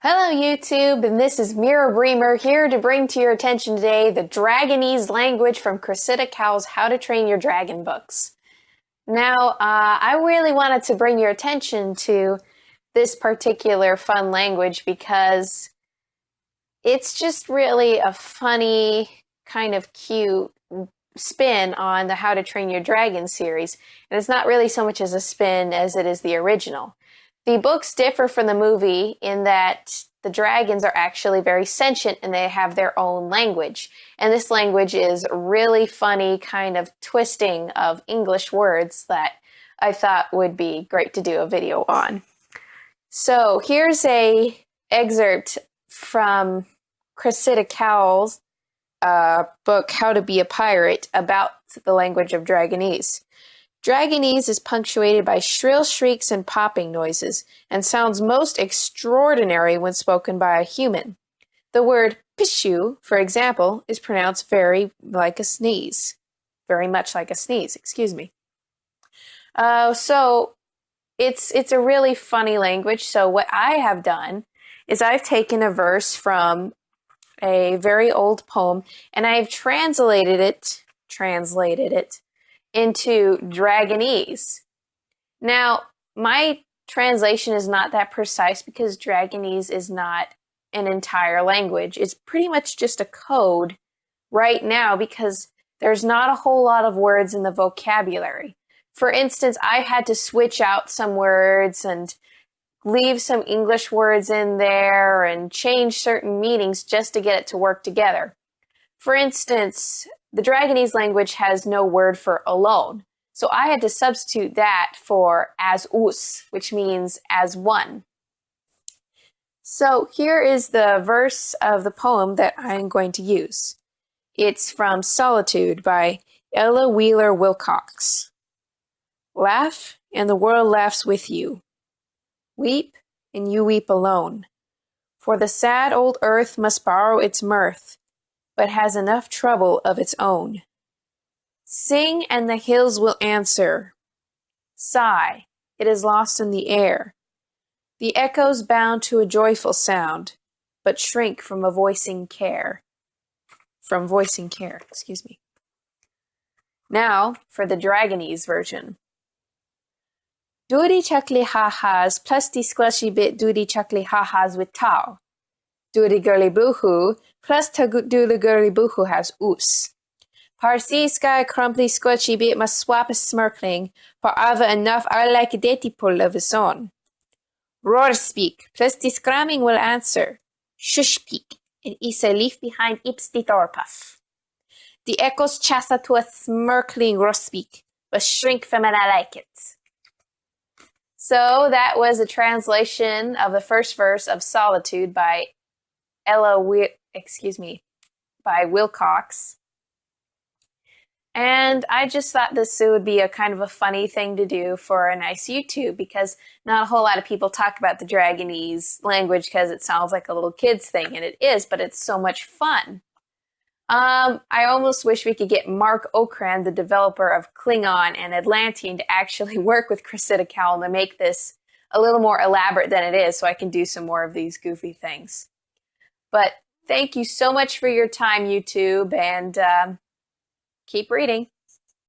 Hello YouTube, and this is Mira Bremer here to bring to your attention today the Dragonese language from Cressida Cowell's How to Train Your Dragon books. Now, I really wanted to bring your attention to this particular fun language because it's just really a funny, kind of cute spin on the How to Train Your Dragon series, and it's not really so much as a spin as it is the original. The books differ from the movie in that the dragons are actually very sentient and they have their own language. And this language is really funny kind of twisting of English words that I thought would be great to do a video on. So here's a excerpt from Cressida Cowell's book, How to Be a Pirate, about the language of Dragonese. Dragonese is punctuated by shrill shrieks and popping noises, and sounds most extraordinary when spoken by a human. The word pishu, for example, is pronounced very like a sneeze. Very much like a sneeze, excuse me. So it's a really funny language. So what I have done is I've taken a verse from a very old poem and I've translated it into Dragonese. Now, my translation is not that precise because Dragonese is not an entire language. It's pretty much just a code right now because there's not a whole lot of words in the vocabulary. For instance, I had to switch out some words and leave some English words in there and change certain meanings just to get it to work together. For instance, the Dragonese language has no word for alone, so I had to substitute that for as us, which means as one. So here is the verse of the poem that I'm going to use. It's from Solitude by Ella Wheeler Wilcox. Laugh, and the world laughs with you. Weep, and you weep alone. For the sad old earth must borrow its mirth, but has enough trouble of its own. Sing, and the hills will answer. Sigh, it is lost in the air. The echoes bound to a joyful sound, but shrink from a voicing care. Excuse me. Now for the Dragonese version. Doody chuckly ha-has plus the squashy bit doody chuckly ha-has with tau. Doody girly boohoo plus doody girly boohoo has oos. Parsi sky crumply squatchy bit must swap a smirkling, for ava enough I like a detty pull of his own. Roar speak, plus the scramming will answer. Shush peak, and is a leaf behind ips the puff. The echoes chassa to a smirkling roar speak, but shrink from it I like it. So that was a translation of the first verse of Solitude by by Wilcox. And I just thought this would be a kind of a funny thing to do for a nice YouTube because not a whole lot of people talk about the Dragonese language because it sounds like a little kid's thing, and it is, but it's so much fun. I almost wish we could get Mark Okrand, the developer of Klingon and Atlantean, to actually work with Cressida Cowell to make this a little more elaborate than it is so I can do some more of these goofy things. But thank you so much for your time, YouTube, and keep reading.